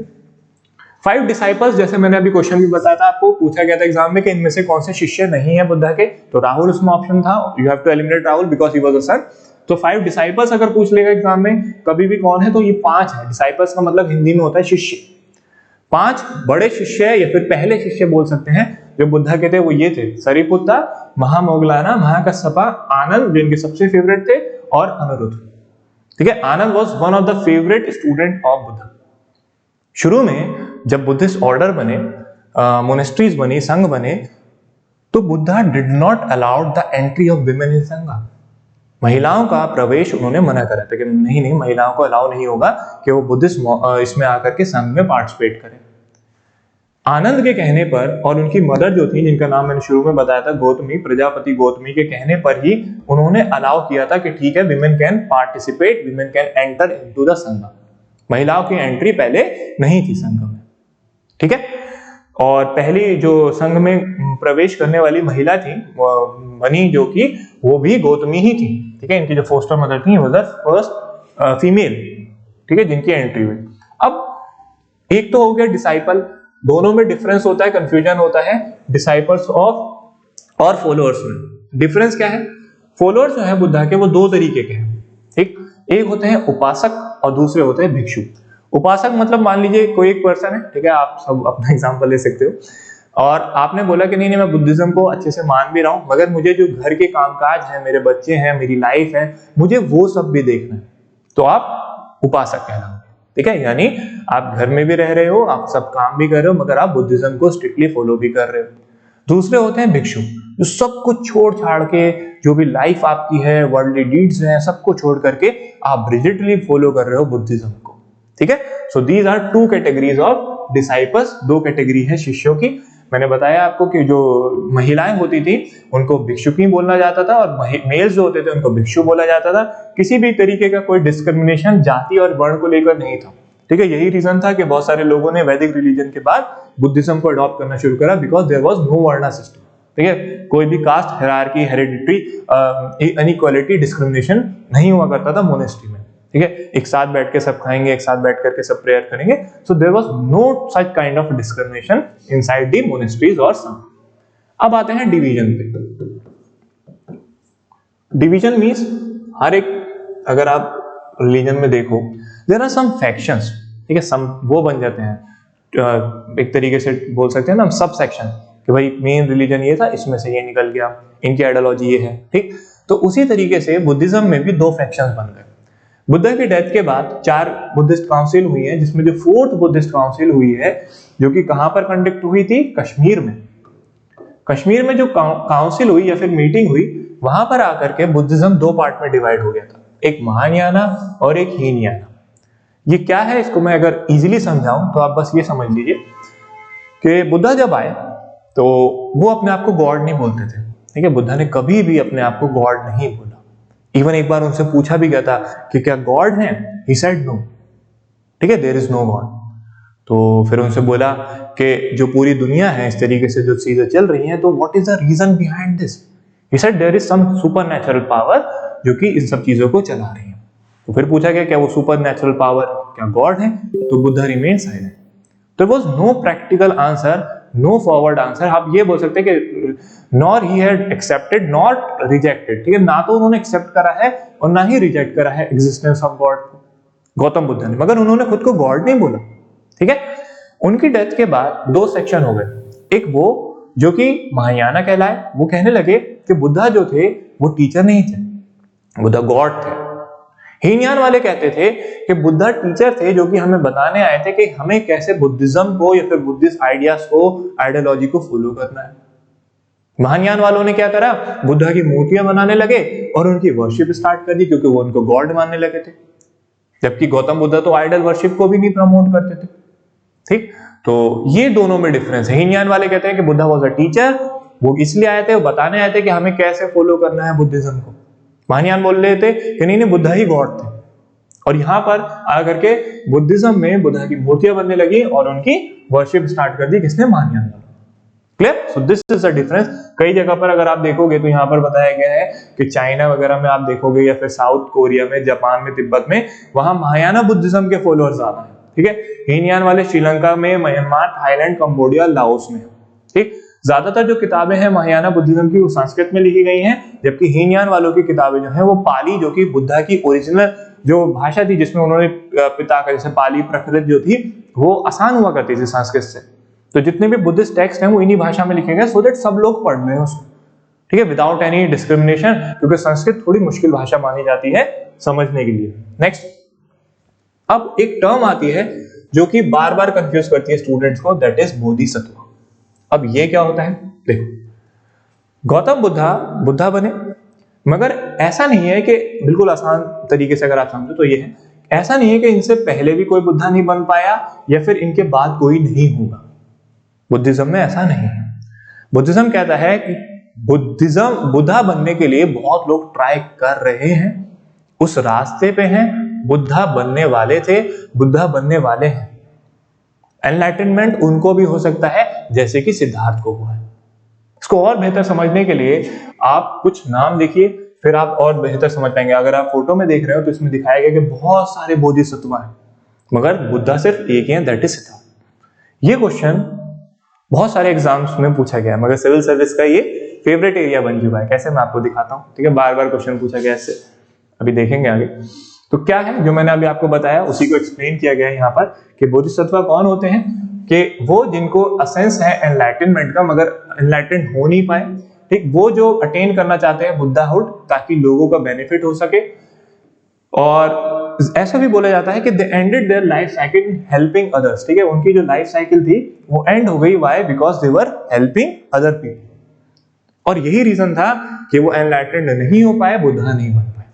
5 डिसाइपल्स, जैसे मैंने अभी क्वेश्चन भी बताया था आपको, पूछा गया था एग्जाम में कि इनमें से कौन से शिष्य नहीं है बुद्धा के, तो राहुल उसमें ऑप्शन था, you have to eliminate Rahul because he was a son. तो 5 डिसाइपल्स अगर पूछ लेगा एग्जाम में कभी भी कौन है, तो ये 5 है। डिसाइपल्स का मतलब हिंदी में होता है शिष्य। 5 बड़े शिष्य या फिर पहले शिष्य बोल सकते हैं जो बुद्धा के थे, वो ये थे: सरिपुत्ता, महामोगलाना, महाकश्यपा, आनंद जो इनके सबसे फेवरेट थे, और अनिरुद्ध, ठीक है। Anand was one of the favourite student of Buddha. शुरू में जब बुद्धिस्ट ऑर्डर बने, मोनेस्ट्रीज बनी, संघ बने, तो Buddha did not allowed the entry of women in संघ। महिलाओं का प्रवेश उन्होंने मना करा था कि नहीं, महिलाओं को अलाउ नहीं होगा कि वो बुद्धिस्ट इसमें आकर के संघ में पार्टिसिपेट करें। आनंद के कहने पर और उनकी मदर जो थी, जिनका नाम मैंने शुरू में बताया था गौतमी, प्रजापति गौतमी के कहने पर ही उन्होंने अलाउ किया था कि ठीक है, women can participate, women can enter into the संघ। महिलाओं की एंट्री पहले नहीं थी संघ में, ठीक है। और पहली जो संघ में प्रवेश करने वाली महिला थी बनी, जो कि वो भी गौतमी ही थी, ठीक है। इनकी जो फोस्टर मदर थी वो फर्स्ट फीमेल, ठीक है, जिनकी एंट्री हुई। अब एक तो हो गया डिसाइपल, दोनों में डिफरेंस होता है, कंफ्यूजन होता है डिसाइपल्स ऑफ और फॉलोअर्स में। डिफरेंस क्या है? फॉलोअर्स जो है बुद्धा के वो दो तरीके के हैं, ठीक। एक होते हैं उपासक और दूसरे होते हैं भिक्षु। उपासक मतलब मान लीजिए कोई एक पर्सन है, ठीक है, आप सब अपना एग्जांपल ले सकते हो, और आपने बोला कि नहीं मैं बुद्धिज्म को अच्छे से मान भी रहा हूं, मगर मुझे जो घर के कामकाज है, मेरे बच्चे हैं, मेरी लाइफ है, मुझे वो सब भी देखना है, तो आप उपासक कहलाओगे, ठीक है। यानी आप घर में भी रह रहे हो, आप सब काम भी कर रहे हो, मगर आप बुद्धिज्म को स्ट्रिक्टली फॉलो भी कर रहे हो। दूसरे होते हैं भिक्षु, जो सब कुछ छोड़ छाड़ के, जो भी लाइफ आपकी है, वर्ल्डली डीड्स हैं, सबको छोड़ करके आप रिजिडली फॉलो कर रहे हो बुद्धिज्म को, ठीक है। So these are two categories of disciples, दो कैटेगरी है शिष्यों की। मैंने बताया आपको कि जो महिलाएं होती थी उनको भिक्षुकी बोलना जाता था, और मेल्स जो होते थे उनको भिक्षु बोला जाता था। किसी भी तरीके का कोई डिस्क्रिमिनेशन जाति और वर्ण को लेकर नहीं था, ठीक है। यही रीजन था कि बहुत सारे लोगों ने वैदिक रिलीजन के बाद बुद्धिज्म को अडॉप्ट करना शुरू करा, because there was no varna system, ठीक है। कोई भी caste, hierarchy, hereditary inequality, discrimination नहीं हुआ करता था मोनेस्ट्री में, ठीक है। एक साथ बैठ के सब खाएंगे, एक साथ बैठ करके सब प्रेयर करेंगे। So there was no such kind of discrimination inside the monasteries और संघ। अब आते हैं डिवीजन पे। डिवीजन मींस हर एक, अगर आप रिलीजन में देखो, देयर आर सम फैक्शंस, ठीक है, सम वो बन जाते हैं, एक तरीके से बोल सकते हैं ना हम सब सेक्शन, कि भाई मेन रिलीजन ये था, इसमें से ये निकल गया, इनकी आइडियोलॉजी ये है, ठीक। तो उसी तरीके से बुद्धिज्म में भी दो फैक्शंस बन गए। बुद्धा की डेथ के बाद 4 बुद्धिस्ट काउंसिल हुई है, जिसमें जो 4th बुद्धिस्ट काउंसिल हुई है, जो कि कहां पर कंडक्ट हुई थी? कश्मीर में। कश्मीर में जो काउंसिल हुई या फिर मीटिंग हुई, वहां पर आकर के बुद्धिज्म दो पार्ट में डिवाइड हो गया था, एक महायाना और एक हीनयाना। ये क्या है, इसको मैं अगर इजीली समझाऊं तो आप बस ये समझ लीजिए कि बुद्धा जब आए तो वो अपने आप को गॉड नहीं बोलते थे, ठीक है। बुद्धा ने कभी भी अपने आप को गॉड नहीं बोला। इवन एक बार उनसे पूछा भी गया था कि क्या गॉड है? ही सेड नो, ठीक है, देयर इज नो गॉड। तो फिर उनसे बोला कि जो पूरी दुनिया है इस तरीके से जो चीजें चल रही हैं, तो what is the reason behind this? He said there is some supernatural power जो कि इन सब चीजों को चला रही है। तो फिर पूछा गया क्या वो सुपरनैचुरल पावर क्या गॉड है? तो Buddha remain silent. There was no practical answer, no forward answer. आप ये बोल सकते हैं कि nor he had accepted not rejected, ठीक है, ना तो उन्होंने एक्सेप्ट करा है और ना ही रिजेक्ट करा है एग्जिस्टेंस ऑफ गॉड को, गौतम बुद्ध ने, मगर उन्होंने खुद को गॉड नहीं बोला, ठीक है। उनकी डेथ के बाद 2 सेक्शन हो गए। एक वो जो कि महायाना कहलाए, वो कहने लगे कि बुद्धा जो थे वो टीचर नहीं थे, बुद्धा गॉड थे। हीनयान वाले कहते थे कि बुद्धा टीचर थे जो कि हमें बताने आए थे कि हमें कैसे बुद्धिज्म को या फिर बुद्धिस्ट आइडियाज को, आइडियोलॉजी को फॉलो करना है। महायान वालों ने क्या करा? बुद्धा की मूर्तियां बनाने लगे और उनकी वर्शिप स्टार्ट कर दी, क्योंकि वो उनको गॉड मानने लगे थे। जबकि गौतम बुद्ध तो आइडल वर्शिप को भी नहीं प्रमोट करते थे, ठीक। तो ये दोनों में डिफरेंस है। हीनयान वाले कहते हैं कि बुद्धा वाज अ टीचर, वो इसलिए आए थे, वो बताने आए थे कि हमें कैसे फॉलो करना है बुद्धिज्म को। महायान बोल रहे थे कि नहीं नहीं, बुद्धा ही गॉड थे। और यहां पर आकर के बुद्धिज्म में बुद्धा की मूर्तियां बनने लगी और उनकी वर्शिप स्टार्ट कर दी, किसने? महायान वालों। Clear? So this is the difference. कई जगह पर अगर आप देखोगे तो यहां पर बताया गया है कि चाइना वगैरह में आप देखोगे, या फिर साउथ कोरिया में, जापान में, तिब्बत में, वहां महायाना बुद्धिज्म के फॉलोअर्स ज्यादा हैं, ठीक है। हीनयान वाले श्रीलंका में, म्यांमार, थाईलैंड, कंबोडिया, लाओस में, ठीक। ज्यादातर जो किताबें हैं महायाना बुद्धिज्म की वो संस्कृत में लिखी गई हैं, जबकि हीनयान वालों की किताबें जो हैं वो पाली, जो कि बुद्धा की ओरिजिनल जो भाषा थी, जिसमें उन्होंने पिता का, जैसे पाली प्रकृत जो थी वो आसान हुआ करती थी संस्कृत से, तो जितने भी बुद्धिस्ट टेक्स्ट हैं वो इन्हीं भाषा में लिखे गए, सो दैट सब लोग पढ़ लें उसको, ठीक है, विदाउट एनी डिस्क्रिमिनेशन, क्योंकि संस्कृत थोड़ी मुश्किल भाषा मानी जाती है समझने के लिए। नेक्स्ट, अब एक टर्म आती है जो कि बार बार कंफ्यूज करती है स्टूडेंट्स को, दैट इज बोधिसत्व। अब ये क्या होता है? देखो, गौतम बुद्धा बुद्धा बने, मगर ऐसा नहीं है कि बिल्कुल आसान तरीके से अगर आप समझो तो ये है, ऐसा नहीं है कि इनसे पहले भी कोई बुद्धा नहीं बन पाया या फिर इनके बाद कोई नहीं होगा। बुद्धिज्म में ऐसा नहीं है। बुद्धिज्म कहता है कि बुद्धा बनने के लिए बहुत लोग ट्राई कर रहे हैं, उस रास्ते पे हैं, बुद्धा बनने वाले थे, बुद्धा बनने वाले हैं। एनलाइटनमेंट उनको भी हो सकता है जैसे कि सिद्धार्थ को हुआ है। इसको और बेहतर समझने के लिए आप कुछ नाम देखिए, फिर आप और बेहतर समझ पाएंगे। अगर आप फोटो में देख रहे हो तो इसमें दिखाया गया कि बहुत सारे बोधिसत्व हैं, मगर बुद्धा सिर्फ एक ही है, दैट इज सिद्धार्थ। ये क्वेश्चन बहुत सारे एग्जाम्स में पूछा गया है, मगर सिविल सर्विस का ये फेवरेट एरिया बन चुका है। कैसे, मैं आपको दिखाता हूँ, ठीक है। बार बार क्वेश्चन पूछा गया इससे, अभी देखेंगे आगे। तो क्या है जो मैंने अभी आपको बताया उसी को एक्सप्लेन किया गया है यहाँ पर कि बोधिसत्व कौन होते हैं, कि वो जिनको असेंस है एनलाइटनमेंट का मगर एनलाइटन हो नहीं पाए, ठीक। वो जो अटेन करना चाहते हैं बुद्धाहुड, ताकि लोगों का बेनिफिट हो सके। और ऐसा भी बोला जाता है कि they ended their life cycle helping others, ठीक है। उनकी जो लाइफ साइकिल थी वो एंड हो गई, why? Because they were helping other people. और यही रीजन था कि वो एनलाइटेंड नहीं हो पाए, बुद्धा नहीं बन पाए।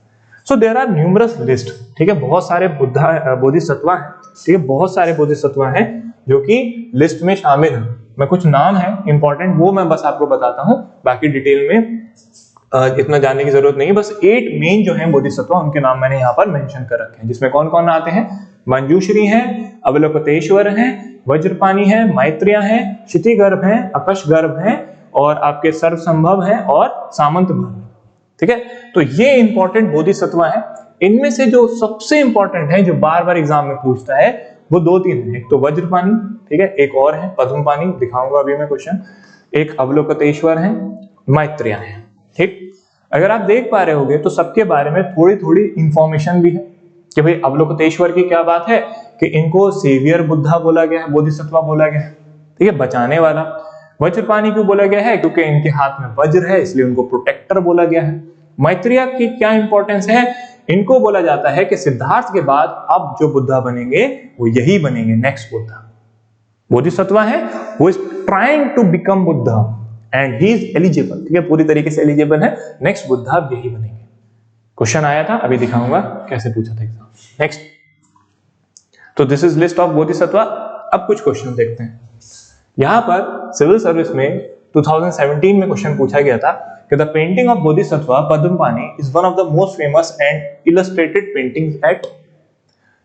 So there are numerous list, ठीक है। बहुत सारे बोधिसत्व हैं, ठीक है। बहुत सारे बोधिसत्व हैं जो कि लिस्ट में शामिल हैं। मैं कुछ नाम है इंपॉर्टेंट वो मैं बस आपको बताता हूं, बाकी डिटेल में इतना जानने की जरूरत नहीं। बस 8 मेन जो हैं बोधिसत्व, उनके नाम मैंने यहाँ पर मेंशन कर रखे हैं, जिसमें कौन कौन आते हैं? मंजूश्री हैं, अवलोकतेश्वर हैं, वज्रपाणी हैं, मैत्रेय हैं, क्षितिगर्भ हैं, अकशगर्भ हैं, और आपके सर्वसंभव हैं और सामंत गर्भ, ठीक है। तो ये इंपॉर्टेंट बोधिसत्व हैं। इनमें से जो सबसे इंपॉर्टेंट है, जो बार बार एग्जाम में पूछता है, वो 2-3 है। एक तो वज्रपाणी, ठीक है, एक और है पद्मपाणी, दिखाऊंगा अभी मैं क्वेश्चन। एक अवलोकतेश्वर है, मैत्रेय है, ठीक। अगर आप देख पा रहे होगे तो सबके बारे में थोड़ी थोड़ी इंफॉर्मेशन भी है कि भाई अवलोकतेश्वर की क्या बात है कि इनको सेवियर बुद्धा बोला गया है, बोधिसत्व बोला गया है, ठीक है, बचाने वाला। वज्रपाणी क्यों बोला गया है? क्योंकि इनके हाथ में वज्र है, इसलिए उनको प्रोटेक्टर बोला गया है। मैत्रेय की क्या इंपॉर्टेंस है? इनको बोला जाता है कि सिद्धार्थ के बाद अब जो बुद्धा बनेंगे वो यही बनेंगे, नेक्स्ट बुद्धा। बोधिसत्व है, वो is trying to become Buddha and he is eligible, ठीक है, पूरी तरीके से एलिजिबल है, नेक्स्ट बुद्धा अब यही बनेंगे। क्वेश्चन आया था, अभी दिखाऊंगा कैसे पूछा था एग्जाम। नेक्स्ट, तो this is list of Bodhisattva. अब कुछ क्वेश्चन देखते हैं। यहां पर सिविल सर्विस में 2017 में क्वेश्चन पूछा गया था कि the painting of Bodhisattva Padmapani is one of the most famous and illustrated paintings at.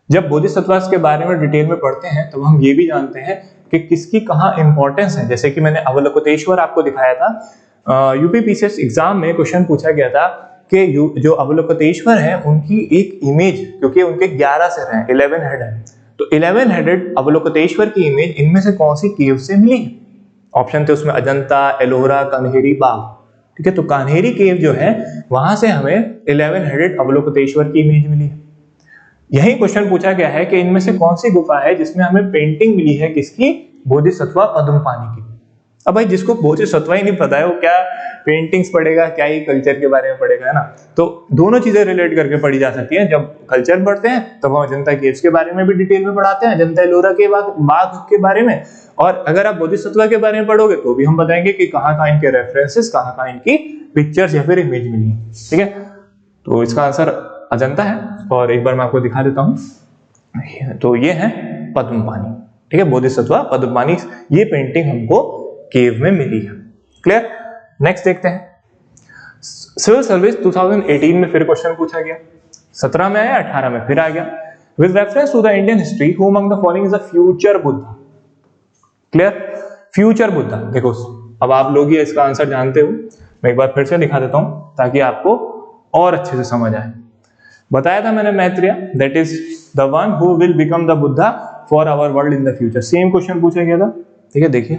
जब बोधिसत्व के बारे में डिटेल में पढ़ते हैं तो हम ये भी जानते हैं कि किसकी कहाँ इंपॉर्टेंस है। जैसे कि मैंने अवलोकतेश्वर आपको दिखाया था, यूपीपीसीएस एग्जाम में क्वेश्चन पूछा गया था कि जो अवलोकतेश्वर है उनकी एक इमेज, क्योंकि उनके 11 सिर हैं, 11 हेड है, तो 11 हेडेड अवलोकतेश्वर की इमेज इनमें से कौन सी केव से मिली है? ऑप्शन थे उसमें अजंता, एलोरा, कान्हेरी, बाघ, ठीक है। तो कान्हेरी केव जो है वहां से हमें 11 हेडेड अवलोकतेश्वर की इमेज मिली है। यही क्वेश्चन पूछा गया है कि इनमें से कौन सी गुफा है जिसमें हमें पेंटिंग मिली है, किसकी? बोधिसत्व पद्मपाणी की। अब भाई जिसको बोधिसत्व ही नहीं पता है वो क्या पेंटिंग्स पढ़ेगा, क्या ही कल्चर के बारे में पढ़ेगा, है ना। तो दोनों चीजें रिलेट करके पढ़ी जा सकती हैं। जब कल्चर पढ़ते हैं तब हम अजंता केव्स के बारे में भी डिटेल में पढ़ाते हैं, अजंता एलोरा के बाघ के बारे में, और अगर आप बोधिसत्व के बारे में पढ़ोगे तो भी हम बताएंगे कि कहाँ इनके रेफरेंसेस, कहाँ इनकी पिक्चर्स या फिर इमेज मिली है, ठीक है। तो इसका आंसर अजंता है, और एक बार मैं आपको दिखा देता हूं। तो ये है पद्मपाणी, ठीक है, बोधिसत्व पद्मपाणी। ये पेंटिंग हमको केव में मिली है। क्लियर? नेक्स्ट देखते हैं। सिविल सर्विस 2018 में फिर क्वेश्चन पूछा गया, 17 में आया, 18 में फिर आ गया। With reference to the Indian history who among the following is a future Buddha? Clear? Future Buddha. देखो अब आप लोग ये इसका आंसर जानते हो, मैं एक बार फिर से दिखा देता हूं ताकि आपको और अच्छे से समझ आए। बताया था मैंने Maitreya, that is the one who will become the Buddha for our world in the future. Same question पूछा गया था, ठीक है। देखिए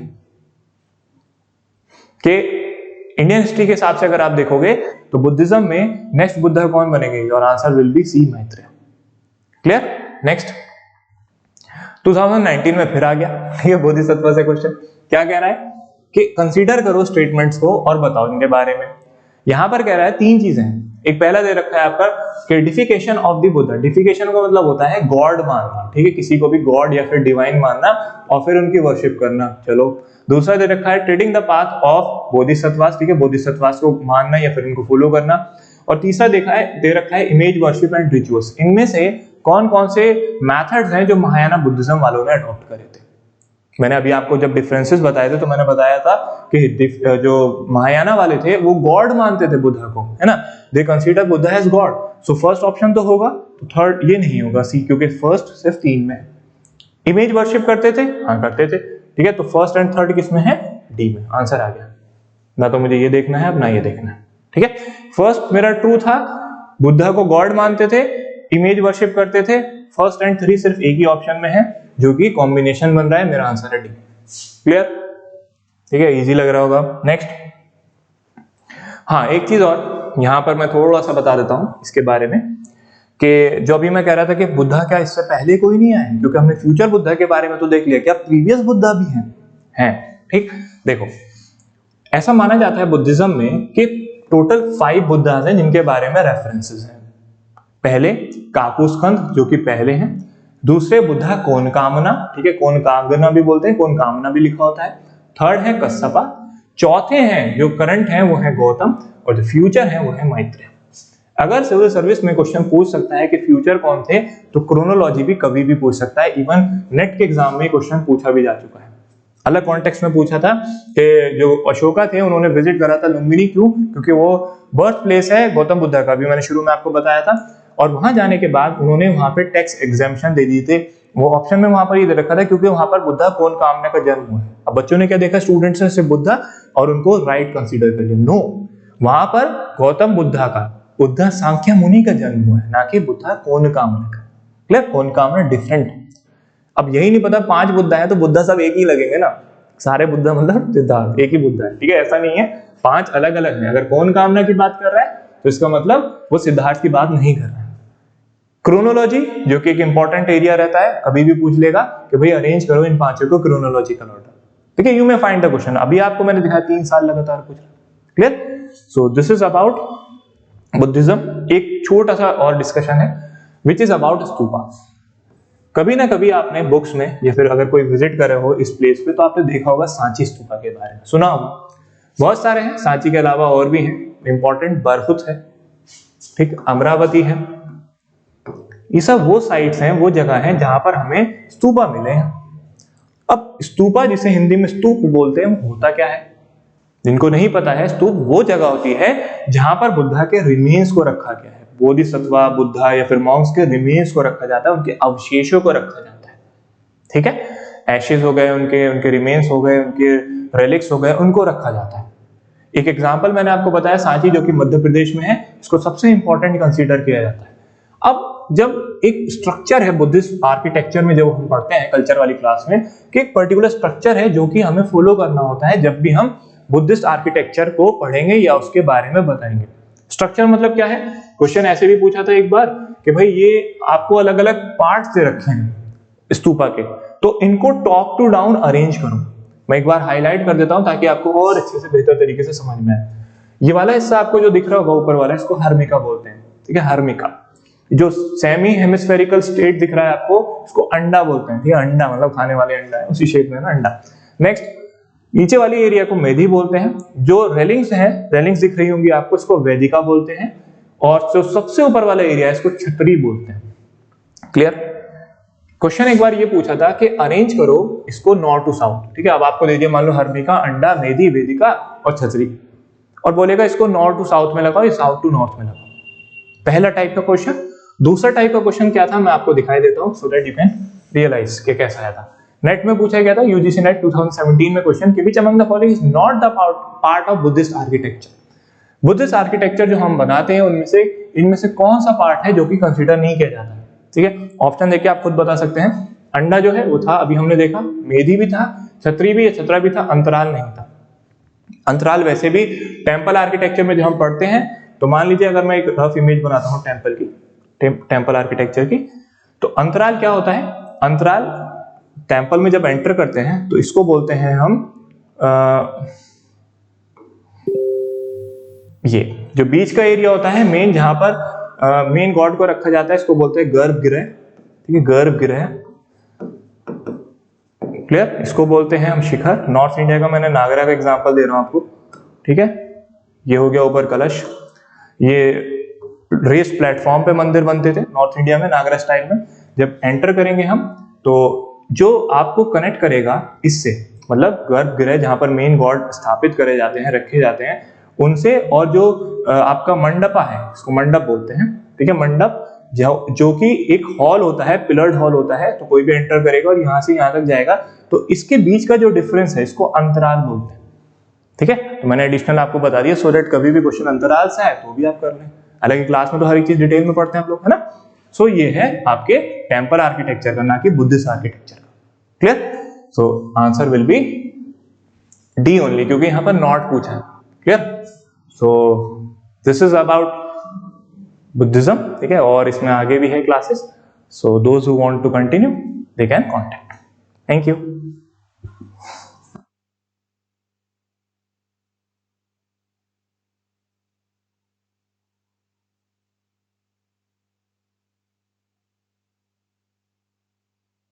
कि इंडियन हिस्ट्री के हिसाब से अगर आप देखोगे तो बुद्धिज्म में नेक्स्ट बुद्धा कौन बनेंगे, और answer will be C, Maitreya. Clear? Next 2019 में फिर आ गया, ठीक है, बोधिसत्व से क्वेश्चन। क्या कह रहा है कि कंसीडर करो स्टेटमेंट्स को और बताओ इनके बारे में। यहां पर कह रहा है 3 चीजें हैं। एक पहला दे रखा है आपका कि defecation of the Buddha. Defecation का मतलब होता है गॉड मानना, ठीक है, किसी को भी गॉड या फिर डिवाइन मानना और फिर उनकी वर्शिप करना। चलो दूसरा दे रखा है trading the path of bodhisattvas, ठीक है, बोधिसत्वास को मानना या फिर इनको फॉलो करना। और तीसरा दे रखा है इमेज वर्शिप एंड रिचुअल्स। इनमें से कौन कौन से मेथड्स हैं जो महायाना बुद्धिज्म वालों ने अडॉप्ट करे थे। मैंने अभी आपको जब डिफरेंसेस बताए थे तो मैंने बताया था कि जो महायाना वाले थे वो गॉड मानते थे बुद्धा को, है ना, they consider Buddha as god. So first option तो होगा, तो थर्ड ये नहीं होगा सी, क्योंकि फर्स्ट सिर्फ 3 में है। इमेज वर्शिप करते थे, हाँ करते थे, ठीक है, तो फर्स्ट एंड थर्ड किसमें है, डी में। आंसर आ गया। ना तो मुझे ये देखना है अब ना ये देखना है, ठीक है। फर्स्ट मेरा ट्रू था, बुद्धा को गॉड मानते थे, इमेज वर्शिप करते थे। फर्स्ट एंड 3 सिर्फ एक ही ऑप्शन में है, जो कि कॉम्बिनेशन बन रहा है, मेरा आंसर है डी। क्लियर, ठीक है, इजी लग रहा होगा। नेक्स्ट, हाँ एक चीज और यहां पर मैं थोड़ा सा बता देता हूं इसके बारे में, कि जो अभी मैं कह रहा था कि बुद्धा क्या इससे पहले कोई नहीं आया, क्योंकि हमने फ्यूचर बुद्धा के बारे में तो देख लिया, क्या प्रीवियस बुद्धा भी हैं, ठीक। देखो, ऐसा माना जाता है बुद्धिज्म में कि टोटल 5 बुद्धास हैं जिनके बारे में रेफरेंसेस हैं। पहले काकुस्कंद जो कि पहले हैं, दूसरे बुद्धा कोनकामना, ठीक है, कोनकागना भी बोलते हैं, कोनकामना भी लिखा होता है। थर्ड है कश्यपा, चौथे हैं जो करंट हैं वो है गौतम, और जो फ्यूचर है वो है मैत्रेय। अगर सिविल सर्विस में क्वेश्चन पूछ सकता है कि फ्यूचर कौन थे, तो क्रोनोलॉजी भी कभी भी पूछ सकता है। इवन नेट के एग्जाम में क्वेश्चन पूछा भी जा चुका है। अलग कॉन्टेक्स्ट में पूछा था कि जो अशोका थे उन्होंने विजिट करा था लुम्बिनी, क्यों, क्योंकि वो बर्थ प्लेस है गौतम बुद्धा का, भी मैंने शुरू में आपको बताया था। और वहां जाने के बाद उन्होंने वहां पे टैक्स एग्जेम्पशन दे दिए थे। वो ऑप्शन में वहां पर ये दे रखा था क्योंकि वहां पर बुद्धा कोनकामना का जन्म हुआ है। अब बच्चों ने क्या देखा, स्टूडेंट्स ने सिर्फ बुद्धा और उनको राइट कंसीडर कर लिया। नो, वहां पर गौतम बुद्धा का, बुद्धा सांख्य मुनि का जन्म हुआ है, ना कि बुद्धा कोनकामना का। Clear, Konakamana different. अब यही नहीं पता 5 बुद्धा है तो बुद्धा सब एक ही लगेंगे ना, सारे बुद्धा मतलब सिद्धार्थ एक ही बुद्धा है, ठीक है, ऐसा नहीं है, 5 अलग अलग है। अगर कोनकामना की बात कर रहा है तो इसका मतलब वो सिद्धार्थ की बात नहीं कर रहा है। क्रोनोलॉजी जो कि एक इंपॉर्टेंट एरिया रहता है, कभी भी पूछ लेगा कि भाई अरेंज करो इन 5 को क्रोनोलॉजिकल ऑर्डर, ठीक है, you may find the question. अभी आपको मैंने दिखाया 3 साल लगातार पूछ रहा। Clear, so this is about Buddhism. एक छोटा सा और डिस्कशन है विच इज अबाउट स्तूपा। कभी ना कभी आपने बुक्स में या फिर अगर कोई विजिट कर रहे हो इस प्लेस पे तो आपने देखा होगा सांची स्तूपा के बारे में, सुना होगा। बहुत सारे हैं, सांची के अलावा और भी हैं इंपॉर्टेंट, बरहुत है, ठीक, अमरावती है। ये सब वो साइट्स हैं, वो जगह हैं जहां पर हमें स्तूपा मिले हैं। अब स्तूपा जिसे हिंदी में स्तूप बोलते हैं, होता क्या है, जिनको नहीं पता है, स्तूप वो जगह होती है जहां पर बुद्धा के रिमेन्स को रखा गया है। बोधिसत्वा, बुद्धा या फिर मॉन्क्स के रिमेन्स को रखा जाता है, उनके अवशेषों को रखा जाता है, ठीक है, एशेज हो गए उनके रिमेन्स हो गए, उनके रेलिक्स हो गए, उनको रखा जाता है। एक एग्जांपल मैंने आपको बताया सांची जो कि मध्य प्रदेश में है, इसको सबसे इंपॉर्टेंट कंसीडर किया जाता है। अब जब एक स्ट्रक्चर है बुद्धिस्ट आर्किटेक्चर में, जब हम पढ़ते हैं कल्चर वाली क्लास में कि एक पर्टिकुलर स्ट्रक्चर है जो कि हमें फॉलो करना होता है जब भी हम बुद्धिस्ट आर्किटेक्चर को पढ़ेंगे या उसके बारे में बताएंगे। स्ट्रक्चर मतलब क्या है, क्वेश्चन ऐसे भी पूछा था एक बार कि भाई ये आपको अलग अलग पार्ट्स दे रखे हैं स्तूपा के, तो इनको टॉप टू डाउन अरेंज करो। मैं एक बार हाईलाइट कर देता हूं ताकि आपको और अच्छे से बेहतर तरीके से समझ में आए। ये वाला हिस्सा आपको जो दिख रहा होगा ऊपर वाला, इसको हर्मिका बोलते हैं, ठीक है, हर्मिका। जो सेमी हेमिस्फेरिकल स्टेट दिख रहा है आपको, इसको अंडा बोलते हैं, ठीक है, अंडा मतलब खाने वाले अंडा है, उसी शेप में ना अंडा। नेक्स्ट, नीचे वाली एरिया को मेधी बोलते हैं। जो रेलिंग्स हैं, रेलिंग्स दिख रही होंगी आपको, इसको वेदिका बोलते हैं। और जो सबसे ऊपर वाला एरिया है इसको छतरी बोलते हैं। क्लियर, क्वेश्चन एक बार ये पूछा था कि अरेंज करो इसको नॉर्थ टू साउथ, ठीक है। अब आपको दे दिया मान लो हर्मिका, अंडा, मेधी, वेदिका और छतरी, और बोलेगा इसको नॉर्थ टू साउथ में लगाओ, साउथ टू नॉर्थ में लगाओ। पहला टाइप का क्वेश्चन। दूसरा टाइप का क्वेश्चन क्या था, मैं आपको दिखाई देता हूं so that you can realise कि कैसा आया था। नेट में पूछा गया था, यूजीसी नेट 2017 में क्वेश्चन कि which among the following is not the part of Buddhist architecture. Buddhist architecture जो हम बनाते हैं उनमें से इनमें से कौन सा पार्ट है जो कि कंसीडर नहीं किया जाता है, ठीक है। ऑप्शन देखिए आप खुद बता सकते हैं। अंडा जो है वो था, अभी हमने देखा, मेधी भी था, छतरी भी या छतरा भी था, अंतराल नहीं था। अंतराल वैसे भी टेम्पल आर्किटेक्चर में जो हम पढ़ते हैं, तो मान लीजिए अगर मैं एक रफ इमेज बनाता हूं टेम्पल की, टेम्पल आर्किटेक्चर की, तो अंतराल क्या होता है, अंतराल टेम्पल में जब एंटर करते हैं तो इसको बोलते हैं हम ये जो बीच का एरिया होता है मेन, जहां पर मेन गॉड को रखा जाता है, इसको बोलते हैं गर्भगृह, ठीक है, गर्भगृह। क्लियर? इसको बोलते हैं हम शिखर। नॉर्थ इंडिया का मैंने नागरा का एग्जांपल दे रहा हूं आपको, ठीक है? ये हो गया ऊपर कलश। ये रेस प्लेटफॉर्म पे मंदिर बनते थे नॉर्थ इंडिया में, नागरा स्टाइल में। जब एंटर करेंगे हम तो जो आपको कनेक्ट करेगा इससे, मतलब गर्भगृह जहां पर मेन गॉड स्थापित करे जाते हैं, रखे जाते हैं, उनसे, और जो आपका मंडपा है, इसको मंडप बोलते हैं, ठीक है? मंडप जो कि एक हॉल होता है, पिलर्ड हॉल होता है, तो कोई भी एंटर करेगा और यहां से यहां तक जाएगा, तो इसके बीच का जो डिफरेंस है इसको अंतराल बोलते हैं, ठीक है? तो मैंने एडिशनल आपको बता दिया, सो दैट कभी भी क्वेश्चन अंतराल से आए तो भी आप कर लें। हालांकि क्लास में तो हर एक चीज डिटेल में पढ़ते हैं आप लोग, है ना? सो ये है आपके टेम्पल आर्किटेक्चर का, ना कि बुद्धिस्ट आर्किटेक्चर का। Clear? So answer will be D only, क्योंकि यहां पर नॉट पूछा है। Clear? So this is about Buddhism, ठीक है? और इसमें आगे भी है classes, so those who want to continue they can contact. Thank you.